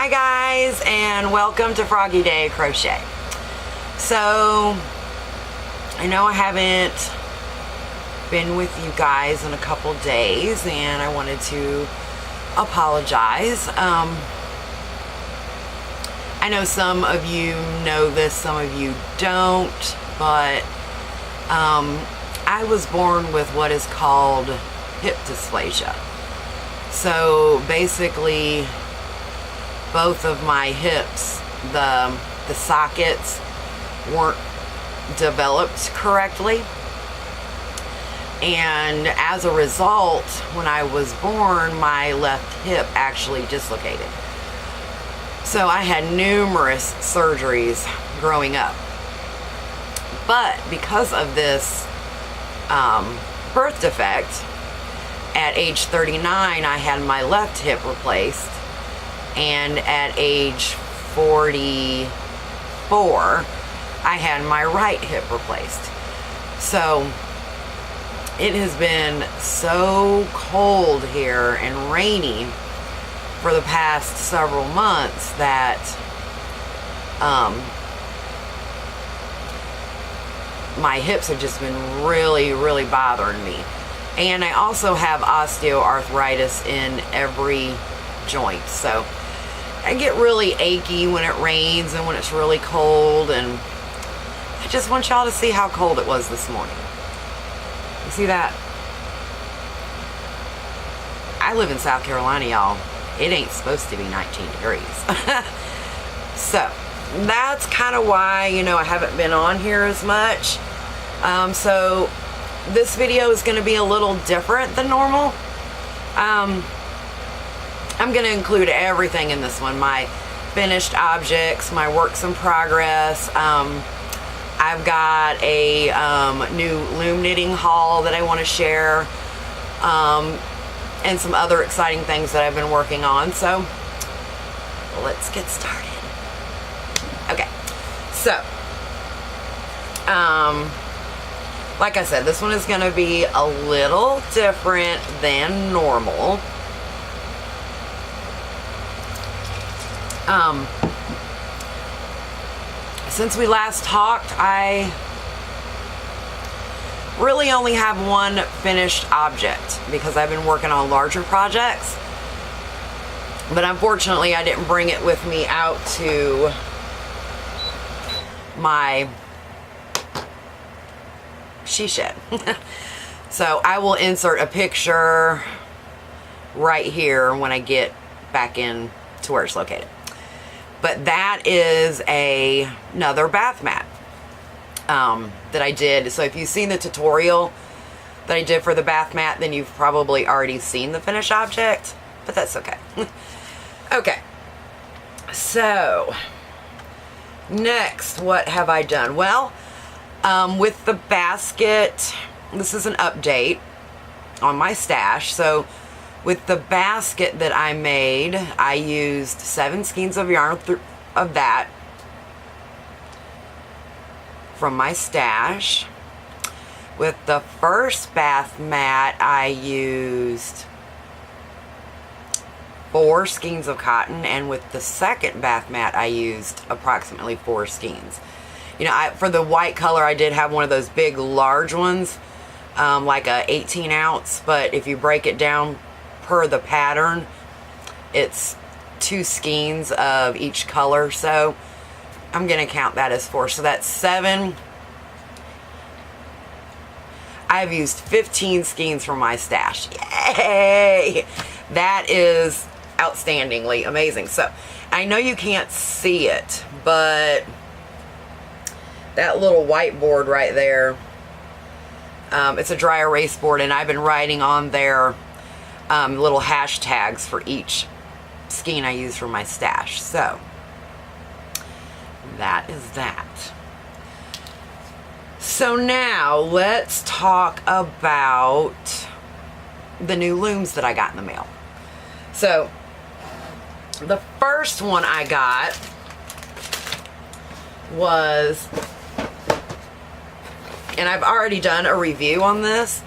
Hi guys, and welcome to Froggy Day Crochet. So I know I haven't been with you guys in a couple days, and I wanted to apologize. I know some of you know this, some of you don't, but I was born with what is called hip dysplasia. So basically, both of my hips, the sockets weren't developed correctly, and as a result, when I was born, my left hip actually dislocated. So I had numerous surgeries growing up, but because of this birth defect, at age 39 I had my left hip replaced, and at age 44 I had my right hip replaced. So it has been so cold here and rainy for the past several months that my hips have just been really bothering me. And I also have osteoarthritis in every joint, so I get really achy when it rains and when it's really cold, and I just want y'all to see how cold it was this morning. You see that? I live in South Carolina, y'all. It ain't supposed to be 19 degrees. So that's kind of why, you know, I haven't been on here as much. So this video is going to be a little different than normal. I'm going to include everything in this one. My finished objects, my works in progress. I've got a new loom knitting haul that I want to share. And some other exciting things that I've been working on. So let's get started. Okay. So, like I said, this one is going to be a little different than normal. Since we last talked, I really only have one finished object because I've been working on larger projects. But unfortunately, I didn't bring it with me out to my she shed. So I will insert a picture right here when I get back in to where it's located. But that is another bath mat that I did. So if you've seen the tutorial that I did for the bath mat, then you've probably already seen the finished object, but that's okay. Okay, so next, what have I done? Well, with the basket, this is an update on my stash. So with the basket that I made, I used 7 skeins of yarn of that from my stash. With the first bath mat, I used 4 skeins of cotton, and with the second bath mat, I used approximately 4 skeins. You know, for the white color, I did have one of those big, large ones, like a 18 ounce, but if you break it down per the pattern, it's 2 skeins of each color, so I'm gonna count that as 4. So that's 7. I've used 15 skeins from my stash. Yay! That is outstandingly amazing. So I know you can't see it, but that little whiteboard right there, it's a dry erase board, and I've been writing on there little hashtags for each skein I use for my stash. So that is that. So now let's talk about the new looms that I got in the mail. So the first one I got was, and I've already done a review on this,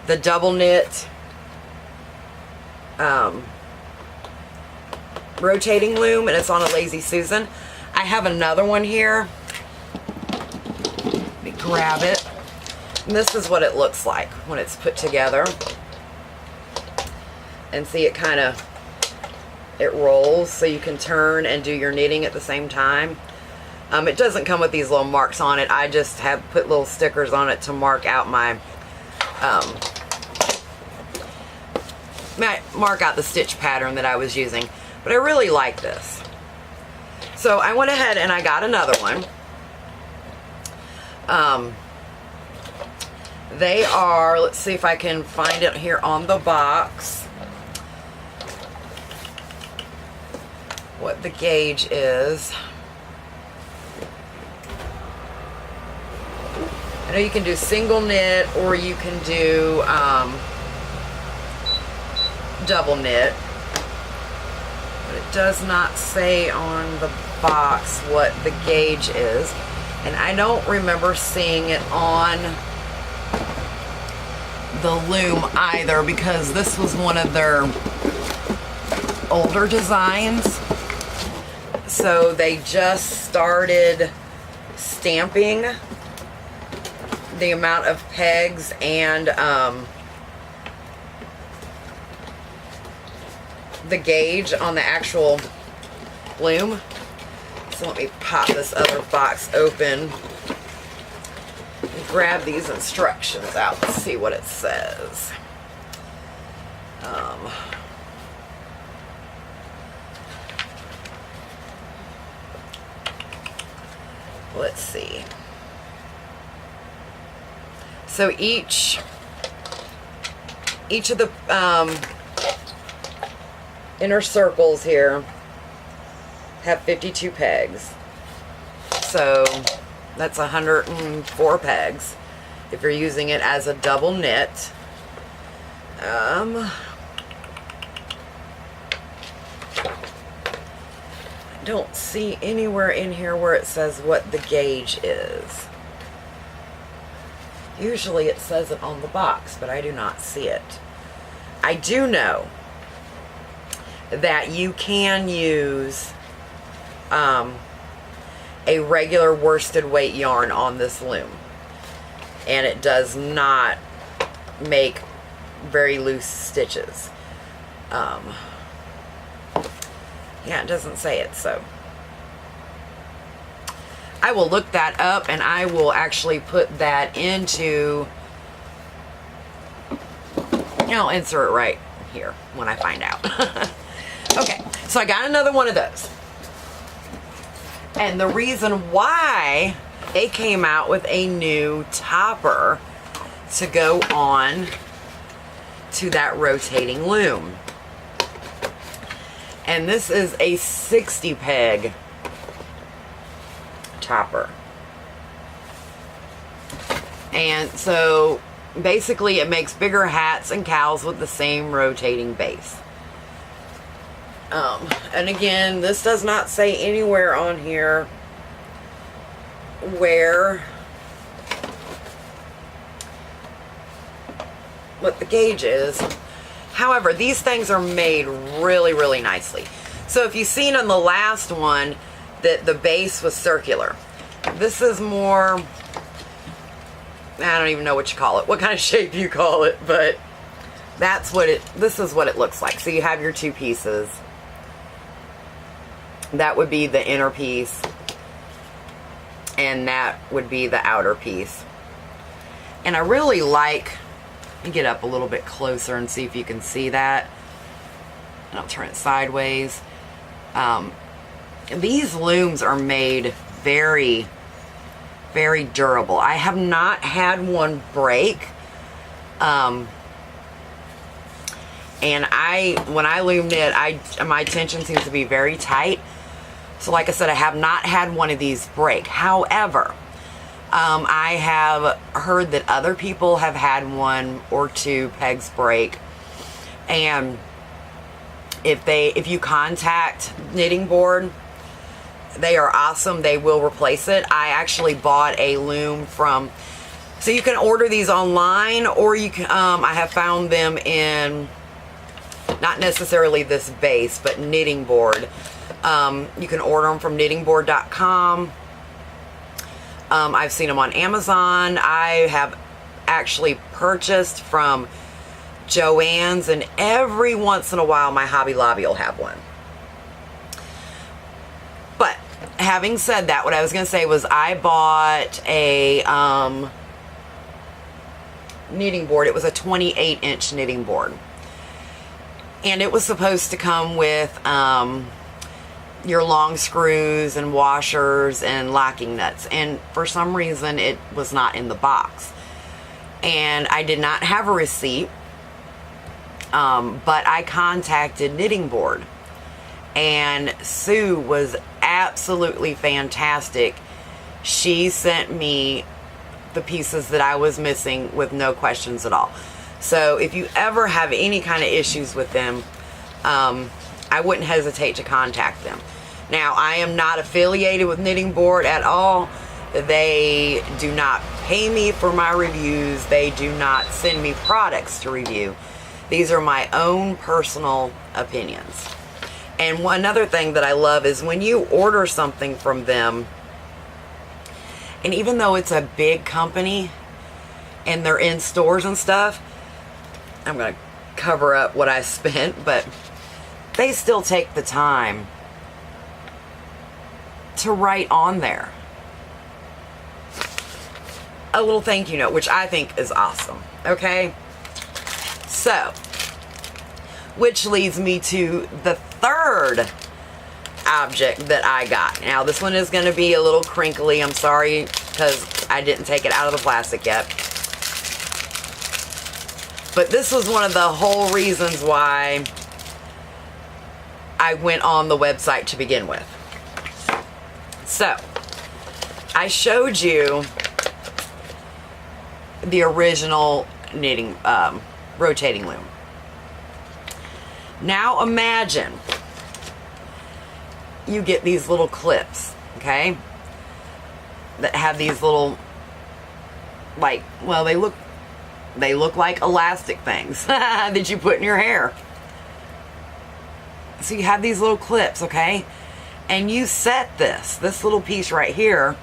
the double knit rotating loom, and it's on a Lazy Susan. I have another one here. Let me grab it. And this is what it looks like when it's put together. And see, it kind of, it rolls so you can turn and do your knitting at the same time. It doesn't come with these little marks on it. I just have put little stickers on it to mark out my, mark out the stitch pattern that I was using. But I really like this. So I went ahead and I got another one. They are, let's see if I can find it here on the box, what the gauge is. I know you can do single knit or you can do double knit, but it does not say on the box what the gauge is, and I don't remember seeing it on the loom either, because this was one of their older designs, so they just started stamping the amount of pegs and the gauge on the actual loom. So let me pop this other box open and grab these instructions out and see what it says. Let's see. So each of the inner circles here have 52 pegs. So that's 104 pegs if you're using it as a double knit. I don't see anywhere in here where it says what the gauge is. Usually it says it on the box, but I do not see it. I do know that you can use a regular worsted weight yarn on this loom, and it does not make very loose stitches. Yeah, it doesn't say it, so I will look that up, and I will actually put that into, I'll insert it right here when I find out. Okay, so I got another one of those. And the reason why they came out with a new topper to go on to that rotating loom. And this is a 60 peg topper. And so basically it makes bigger hats and cowls with the same rotating base. And again, this does not say anywhere on here what the gauge is. However, these things are made really, really nicely. So if you've seen on the last one that the base was circular, this is more, I don't even know what you call it, what kind of shape you call it, but that's what this is what it looks like. So you have your two pieces. That would be the inner piece, and that would be the outer piece. And I really like, let me get up a little bit closer and see if you can see that. And I'll turn it sideways. These looms are made very, very durable. I have not had one break. And when I loom knit, my tension seems to be very tight. So like I said, I have not had one of these break. However, I have heard that other people have had one or two pegs break. And if you contact Knitting Board, they are awesome. They will replace it. I actually bought a loom from, so you can order these online, or you can, I have found them in Not necessarily this base, but knitting board. You can order them from knittingboard.com. I've seen them on Amazon. I have actually purchased from Joann's, and every once in a while my Hobby Lobby will have one. But having said that, what I was going to say was I bought a knitting board. It was a 28-inch knitting board. And it was supposed to come with your long screws and washers and locking nuts. And for some reason, it was not in the box. And I did not have a receipt. But I contacted Knitting Board. And Sue was absolutely fantastic. She sent me the pieces that I was missing with no questions at all. So if you ever have any kind of issues with them, I wouldn't hesitate to contact them. Now, I am not affiliated with Knitting Board at all. They do not pay me for my reviews. They do not send me products to review. These are my own personal opinions. And one other thing that I love is when you order something from them, and even though it's a big company and they're in stores and stuff, I'm going to cover up what I spent, but they still take the time to write on there a little thank you note, which I think is awesome. Okay? So, which leads me to the third object that I got. Now, this one is going to be a little crinkly. I'm sorry because I didn't take it out of the plastic yet. But this was one of the whole reasons why I went on the website to begin with. So, I showed you the original knitting, rotating loom. Now imagine you get these little clips, okay, that have these little, like, well, they look like elastic things that you put in your hair. So you have these little clips, okay, and you set this little piece right here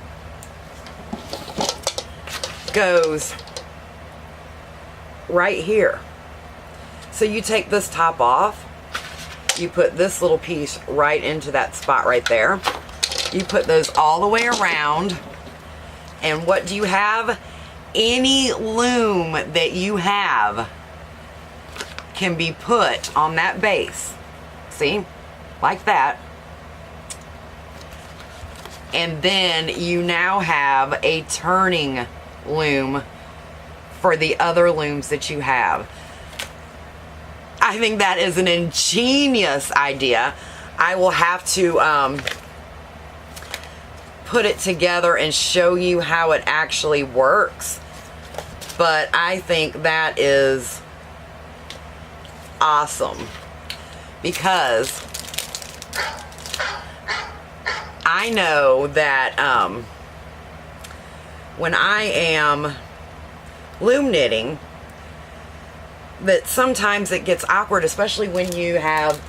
goes right here. So you take this top off, you put this little piece right into that spot right there. You put those all the way around, and what do you have? Any loom that you have can be put on that base. See? Like that. And then you now have a turning loom for the other looms that you have. I think that is an ingenious idea. I will have to put it together and show you how it actually works. But I think that is awesome because I know that when I am loom knitting, that sometimes it gets awkward, especially when you have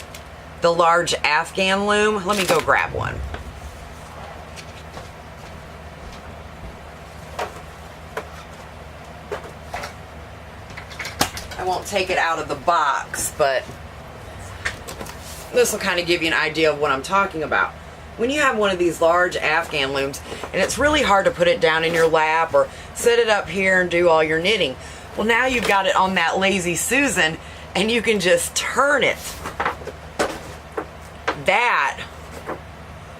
the large Afghan loom. Let me go grab one. I won't take it out of the box, but this will kind of give you an idea of what I'm talking about. When you have one of these large Afghan looms, and it's really hard to put it down in your lap or set it up here and do all your knitting. Well, now you've got it on that Lazy Susan, and you can just turn it. That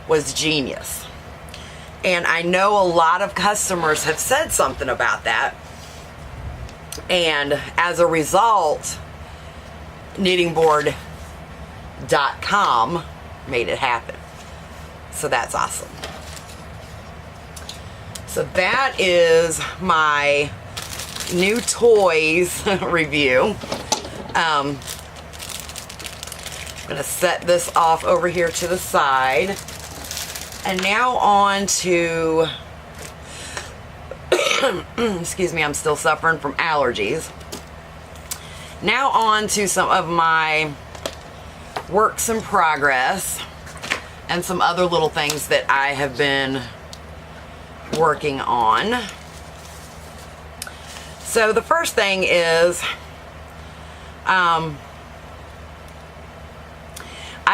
was genius. And I know a lot of customers have said something about that. And as a result, knittingboard.com made it happen. So that's awesome. So that is my new toys review. I'm going to set this off over here to the side. And now on to, excuse me, I'm still suffering from allergies. Now on to some of my works in progress and some other little things that I have been working on. So the first thing is I've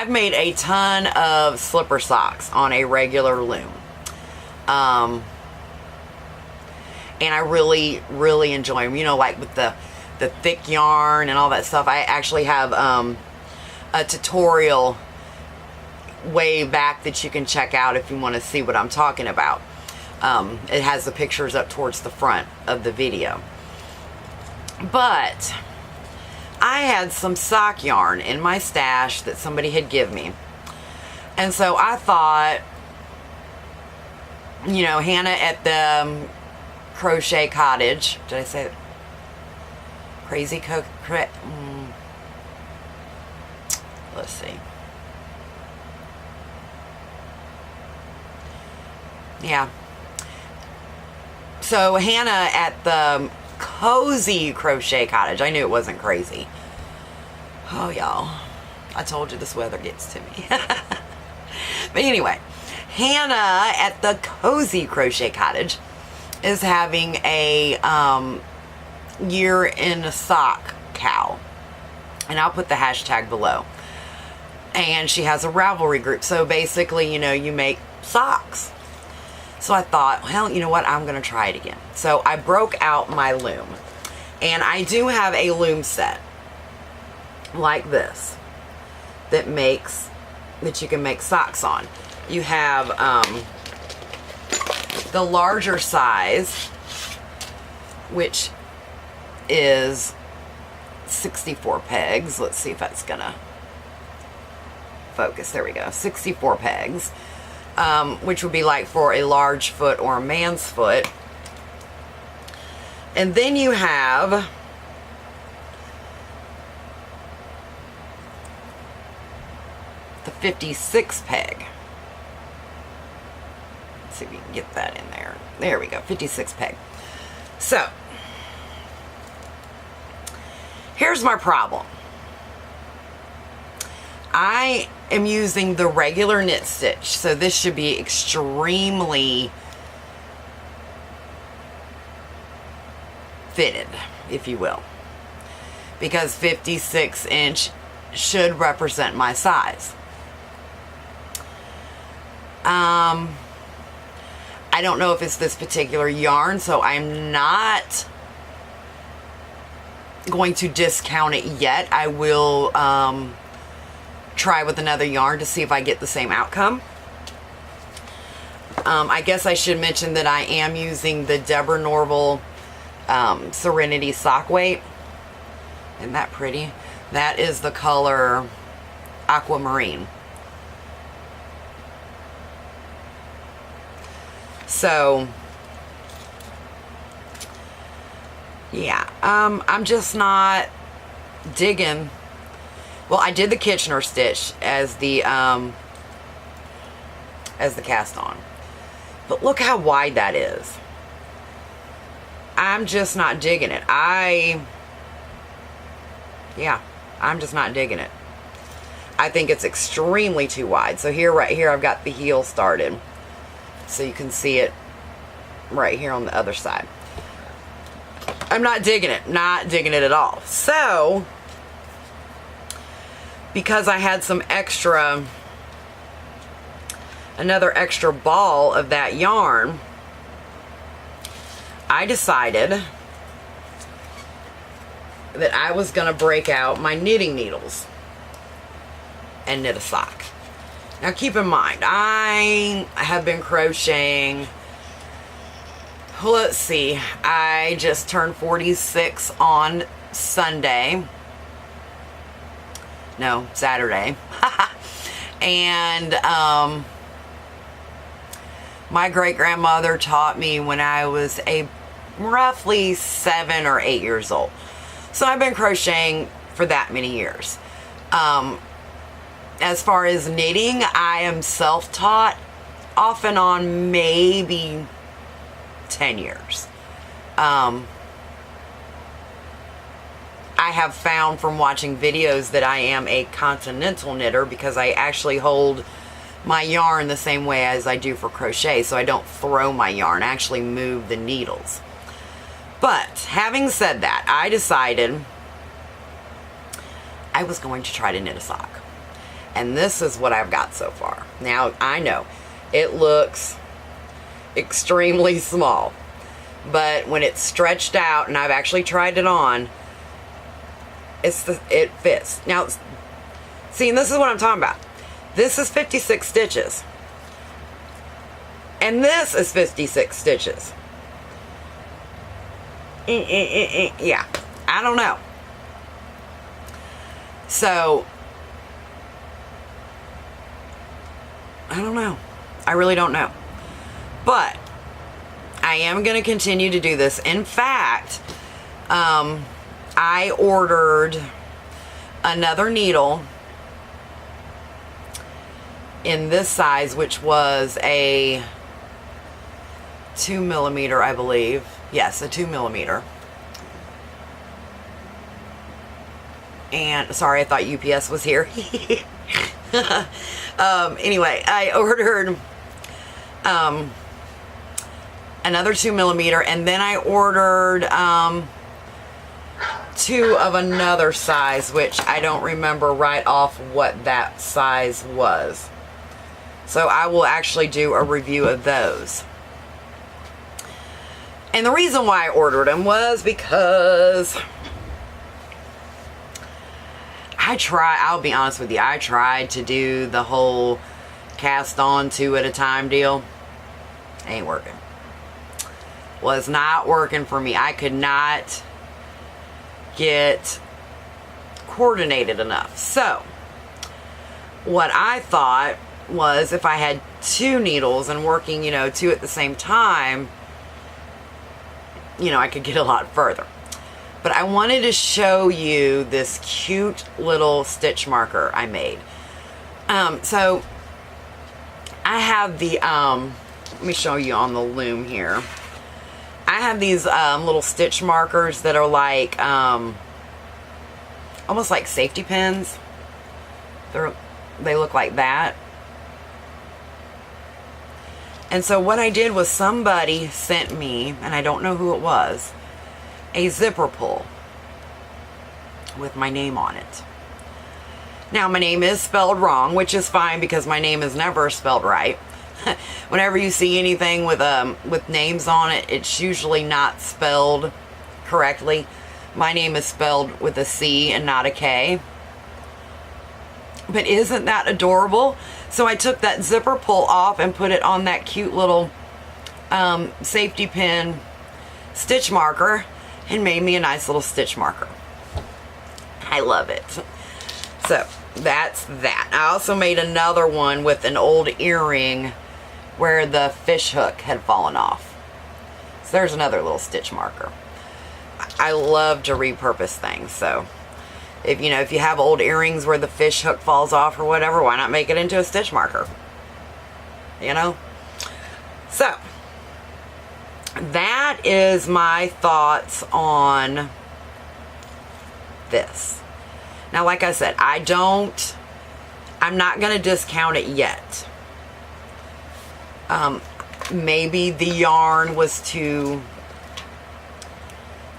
made a ton of slipper socks on a regular loom. And I really, really enjoy them. You know, like with the thick yarn and all that stuff. I actually have a tutorial way back that you can check out if you want to see what I'm talking about. It has the pictures up towards the front of the video. But I had some sock yarn in my stash that somebody had given me. And so I thought, you know, Hannah at the Crochet Cottage, did I say that? Let's see. Yeah. So Hannah at the Cozy Crochet Cottage. I knew it wasn't crazy. Oh, y'all. I told you this weather gets to me. But anyway, Hannah at the Cozy Crochet Cottage is having a year in a sock cow. And I'll put the hashtag below. And she has a Ravelry group. So basically, you know, you make socks. So I thought, well, you know what? I'm going to try it again. So I broke out my loom. And I do have a loom set like this that you can make socks on. You have the larger size, which is 64 pegs. Let's see if that's going to focus. There we go. 64 pegs. Which would be like for a large foot or a man's foot. And then you have the 56 peg. Let's see if you can get that in there. There we go, 56 peg. So, here's my problem. I am using the regular knit stitch, so this should be extremely fitted, if you will, because 56 inch should represent my size. I don't know if it's this particular yarn, so I'm not going to discount it yet. I will try with another yarn to see if I get the same outcome. I guess I should mention that I am using the Deborah Norville Serenity sock weight. Isn't that pretty? That is the color Aquamarine. So yeah, I'm just not digging. Well, I did the Kitchener stitch as the cast on, but look how wide that is. I'm just not digging it. Yeah, I'm just not digging it. I think it's extremely too wide. So here, right here, I've got the heel started, so you can see it right here on the other side. I'm not digging it. Not digging it at all. So, because I had some extra, another extra ball of that yarn, I decided that I was going to break out my knitting needles and knit a sock. Now keep in mind, I have been crocheting, let's see, I just turned 46 on Sunday. No, Saturday. And my great-grandmother taught me when I was roughly 7 or 8 years old. So I've been crocheting for that many years. As far as knitting, I am self-taught off and on maybe 10 years. I I have found from watching videos that I am a continental knitter because I actually hold my yarn the same way as I do for crochet, so I don't throw my yarn, I actually move the needles. But having said that, I decided I was going to try to knit a sock. And this is what I've got so far. Now, I know it looks extremely small, but when it's stretched out and I've actually tried it on, it fits. Now, see, and this is what I'm talking about. This is 56 stitches. And this is 56 stitches. Yeah, I don't know. So, I don't know. I really don't know. But, I am going to continue to do this. In fact, I ordered another needle in this size, which was a 2mm, I believe. Yes, a 2mm. And sorry, I thought UPS was here. Anyway, I ordered another 2mm, and then I ordered 2 of another size, which I don't remember right off what that size was. So I will actually do a review of those. And the reason why I ordered them was because I'll be honest with you, I tried to do the whole cast on 2 at a time deal. Ain't working. Was not working for me. I could not get coordinated enough. So, what I thought was if I had 2 needles and working, 2 at the same time, I could get a lot further. But I wanted to show you this cute little stitch marker I made. So I have the, let me show you on the loom here. I have these little stitch markers that are like, almost like safety pins. They look like that. And so what I did was somebody sent me, and I don't know who it was, a zipper pull with my name on it. Now, my name is spelled wrong, which is fine because my name is never spelled right. Whenever you see anything with names on it, it's usually not spelled correctly. My name is spelled with a C and not a K. But isn't that adorable? So I took that zipper pull off and put it on that cute little safety pin stitch marker and made me a nice little stitch marker. I love it. So that's that. I also made another one with an old earring where the fish hook had fallen off. So there's another little stitch marker. I love to repurpose things, so if you have old earrings where the fish hook falls off or whatever, why not make it into a stitch marker? So that is my thoughts on this. Now, like I said, I'm not going to discount it yet. Maybe the yarn was too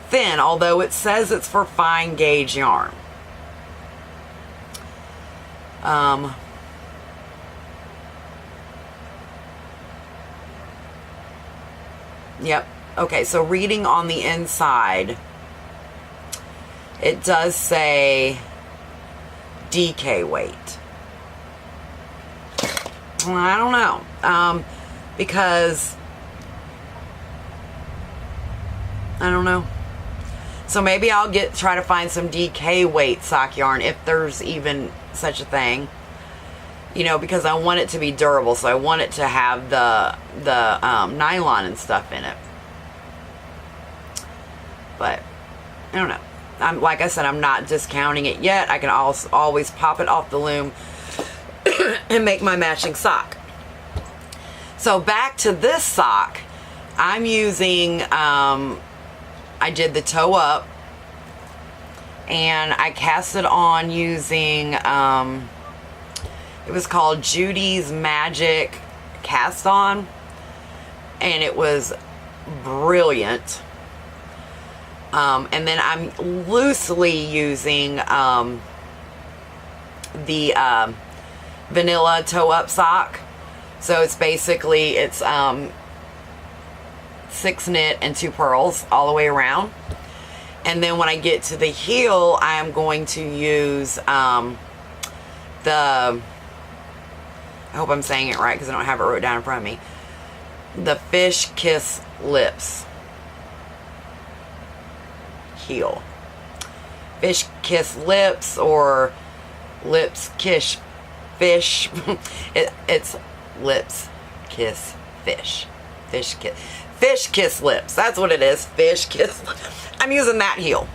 thin, although it says it's for fine gauge yarn. Yep. Okay, so reading on the inside, it does say DK weight. Well, I don't know. Because I don't know. So maybe I'll try to find some DK weight sock yarn if there's even such a thing. Because I want it to be durable, so I want it to have the nylon and stuff in it. But I don't know. Like I said, I'm not discounting it yet. I can always pop it off the loom and make my matching sock. So back to this sock, I'm using, I did the toe up and I cast it on using, it was called Judy's Magic Cast On, and it was brilliant. And then I'm loosely using the vanilla toe-up sock. So it's basically, it's 6 knit and 2 purls all the way around. And then when I get to the heel, I am going to use I hope I'm saying it right because I don't have it wrote down in front of me, the Fish Kiss Lips heel. Fish Kiss Lips, or Lips Kiss Fish. It's Lips Kiss Fish. Fish Kiss Lips. That's what it is. Fish Kiss Lips. I'm using that heel.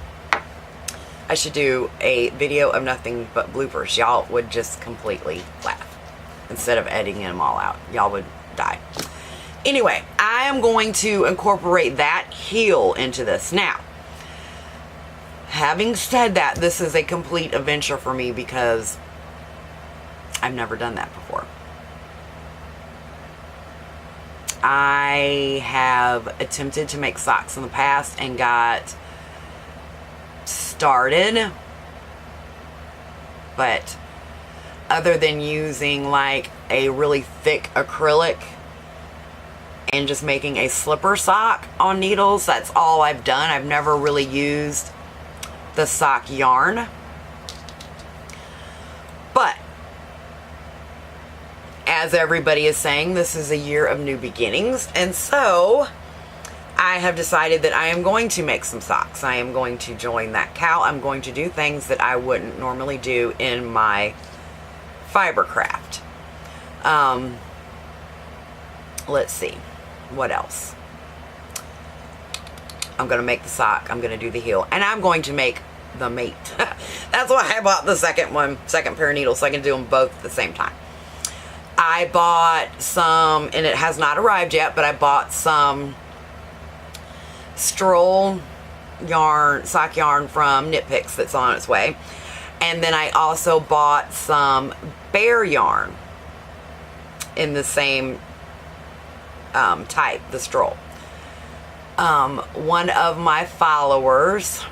I should do a video of nothing but bloopers. Y'all would just completely laugh. Instead of editing them all out. Y'all would die. Anyway, I am going to incorporate that heel into this. Now, having said that, this is a complete adventure for me because I've never done that before. I have attempted to make socks in the past and got started, but other than using like a really thick acrylic and just making a slipper sock on needles, that's all I've done. I've never really used the sock yarn. But as everybody is saying, this is a year of new beginnings, and so I have decided that I am going to make some socks. I am going to join that cow. I'm going to do things that I wouldn't normally do in my fiber craft. Let's see, what else? I'm going to make the sock, I'm going to do the heel, and I'm going to make the mate. That's why I bought the second pair of needles, so I can do them both at the same time. I bought some, and it has not arrived yet, but I bought some Stroll yarn, sock yarn from Knit Picks that's on its way. And then I also bought some bear yarn in the same type, the Stroll. One of my followers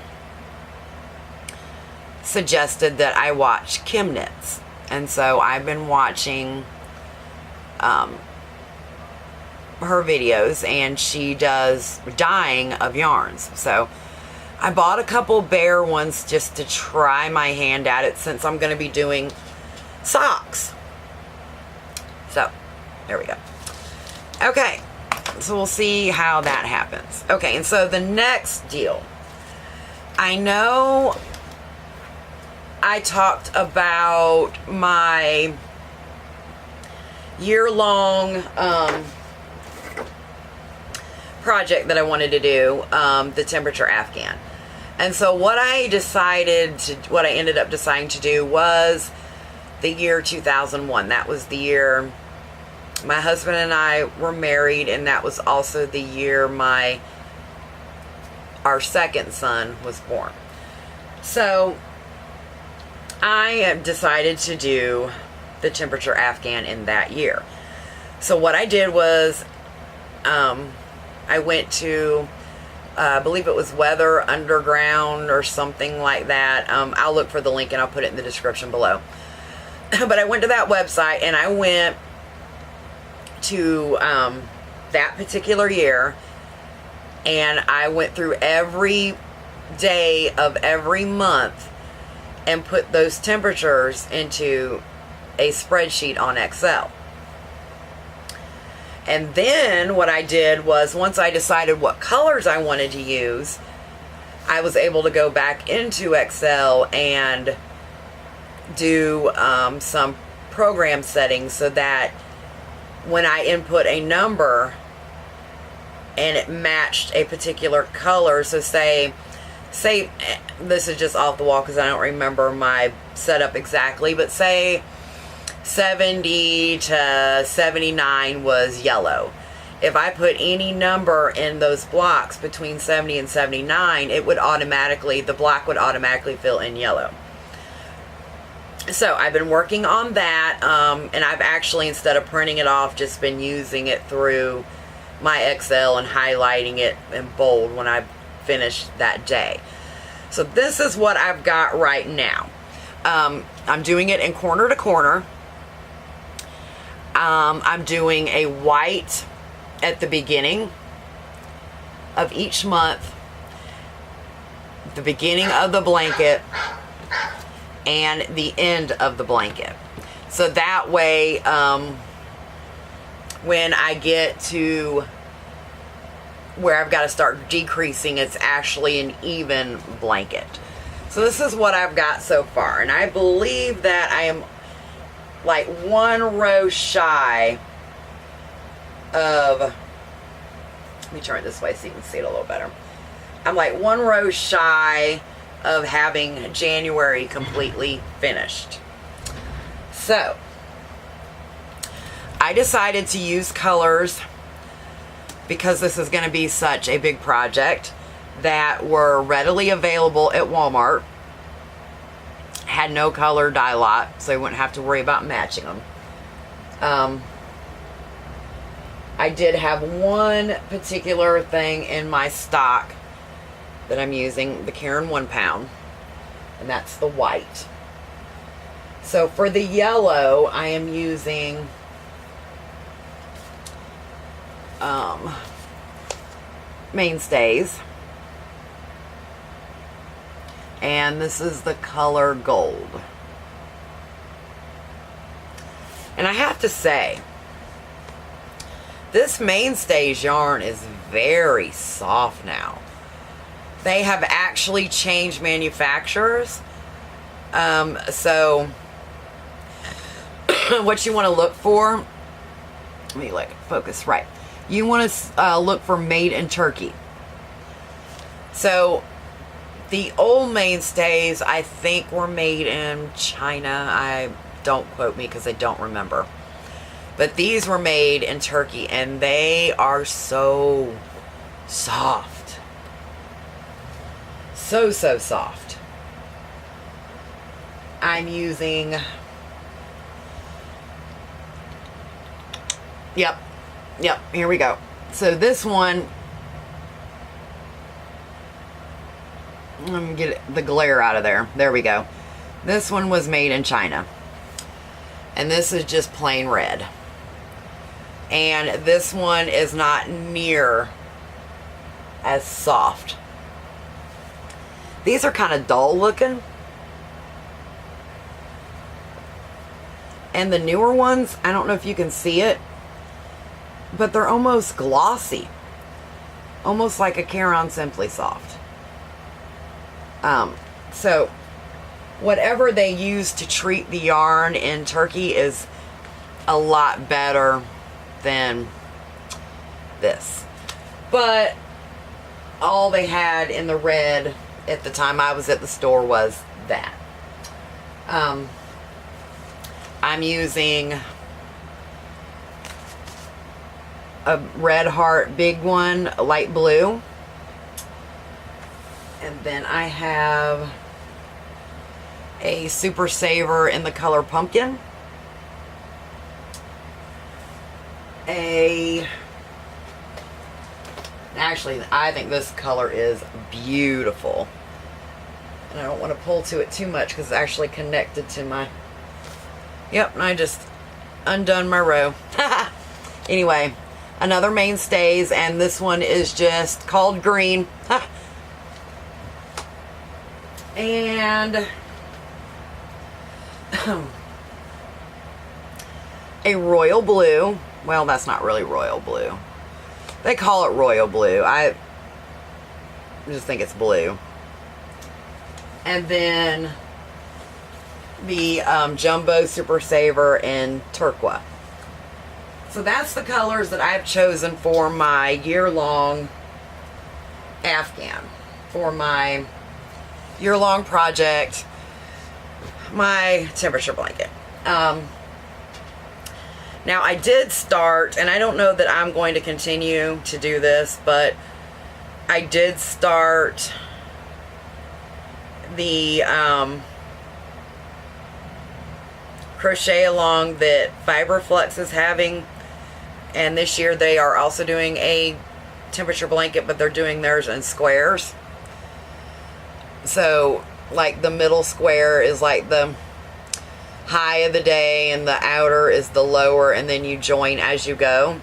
suggested that I watch Kim Knits, and so I've been watching her videos, and she does dyeing of yarns. So I bought a couple bear ones just to try my hand at it, since I'm going to be doing socks. So there we go. Okay, so we'll see how that happens. Okay, and so the next deal, I know I talked about my year-long project that I wanted to do, the temperature afghan. And so what I ended up deciding to do was the year 2001. That was the year my husband and I were married, and that was also the year our second son was born. So I decided to do the temperature afghan in that year. So what I did was I went to I believe it was Weather Underground or something like that. I'll look for the link and I'll put it in the description below. But I went to that website and I went to that particular year, and I went through every day of every month and put those temperatures into a spreadsheet on Excel. And then what I did was, once I decided what colors I wanted to use, I was able to go back into Excel and do some program settings so that when I input a number and it matched a particular color, so say this is just off the wall because I don't remember my setup exactly, but say 70 to 79 was yellow, if I put any number in those blocks between 70 and 79, it would automatically, the block would automatically fill in yellow. So I've been working on that, and I've actually, instead of printing it off, just been using it through my Excel and highlighting it in bold when I finish that day. So this is what I've got right now. I'm doing it in corner to corner. I'm doing a white at the beginning of each month, the beginning of the blanket, and the end of the blanket. So that way, when I get to where I've got to start decreasing, it's actually an even blanket. So this is what I've got so far, and I believe that I am like one row shy of, let me turn it this way so you can see it a little better. I'm like one row shy of having January completely finished. So I decided to use colors because this is going to be such a big project that were readily available at Walmart. Had no color dye lot, so you wouldn't have to worry about matching them. I did have one particular thing in my stock that I'm using, the Karen 1 pound, and that's the white. So for the yellow, I am using Mainstays, and this is the color gold. And I have to say, this Mainstays yarn is very soft now. They have actually changed manufacturers. So what you want to look for, let me like focus right. You want to look for made in Turkey. So the old Mainstays, I think, were made in China. Don't quote me because I don't remember. But these were made in Turkey, and they are so soft. So soft. I'm using, yep, here we go. So this one, let me get the glare out of there. There we go. This one was made in China. And this is just plain red. And this one is not near as soft. These are kind of dull looking. And the newer ones, I don't know if you can see it, but they're almost glossy. Almost like a Karen Simply Soft. So whatever they use to treat the yarn in Turkey is a lot better than this. But all they had in the red at the time I was at the store was that. I'm using a Red Heart big one, light blue. And then I have a Super Saver in the color pumpkin. Actually, I think this color is beautiful. And I don't want to pull to it too much because it's actually connected to my... Yep, and I just undone my row. Anyway, another Mainstays, and this one is just called green. And a royal blue. Well, that's not really royal blue. They call it royal blue. I just think it's blue. And then the Jumbo Super Saver in turquoise. So that's the colors that I've chosen for my year-long afghan. For my year-long project, my temperature blanket. Now I did start, and I don't know that I'm going to continue to do this, but I did start the crochet along that Fiberflux is having, and this year they are also doing a temperature blanket, but they're doing theirs in squares. So like the middle square is like the high of the day and the outer is the lower, and then you join as you go.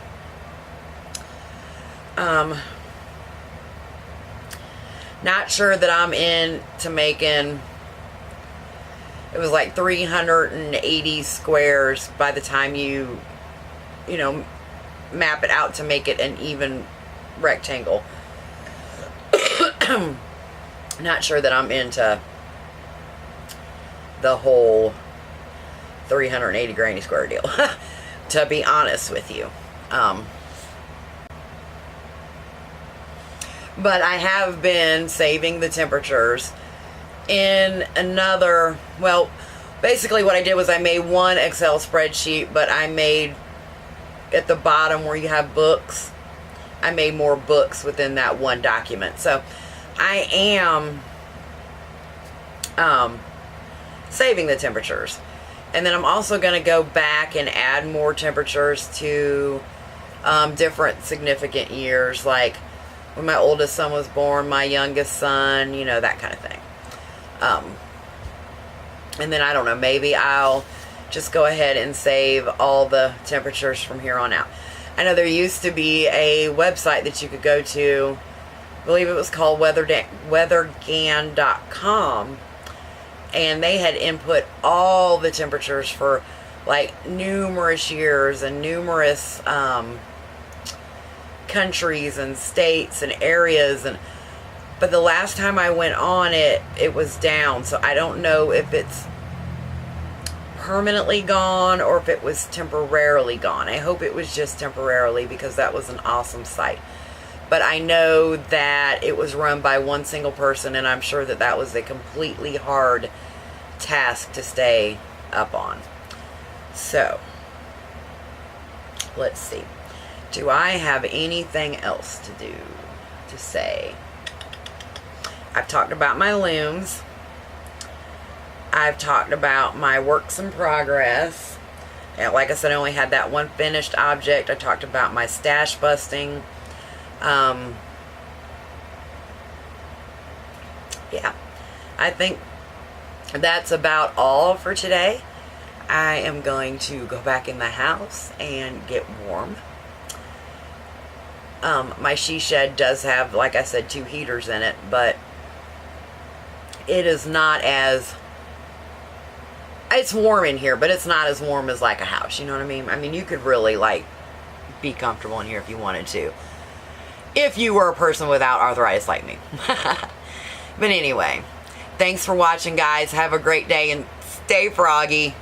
Not sure that I'm into making, it was like 380 squares by the time you know, map it out to make it an even rectangle. Not sure that I'm into the whole 380 granny square deal, to be honest with you. But I have been saving the temperatures in another, well, basically what I did was I made one Excel spreadsheet, but I made at the bottom where you have books, I made more books within that one document. So I am saving the temperatures. And then I'm also going to go back and add more temperatures to different significant years, like when my oldest son was born, my youngest son, you know, that kind of thing. And then I don't know, maybe I'll just go ahead and save all the temperatures from here on out. I know there used to be a website that you could go to, I believe it was called weathergan.com, and they had input all the temperatures for like numerous years and numerous countries and states and areas, but the last time I went on it, it was down. So I don't know if it's permanently gone or if it was temporarily gone. I hope it was just temporarily, because that was an awesome site. But I know that it was run by one single person, and I'm sure that that was a completely hard task to stay up on. So let's see. Do I have anything else to say? I've talked about my looms. I've talked about my works in progress. And like I said, I only had that one finished object. I talked about my stash busting. Yeah, I think that's about all for today. I am going to go back in the house and get warm. My she shed does have, like I said, 2 heaters in it, but it is not as, it's warm in here, but it's not as warm as like a house, you know what I mean? I mean, you could really like be comfortable in here if you wanted to, if you were a person without arthritis like me. But anyway, thanks for watching, guys. Have a great day and stay froggy.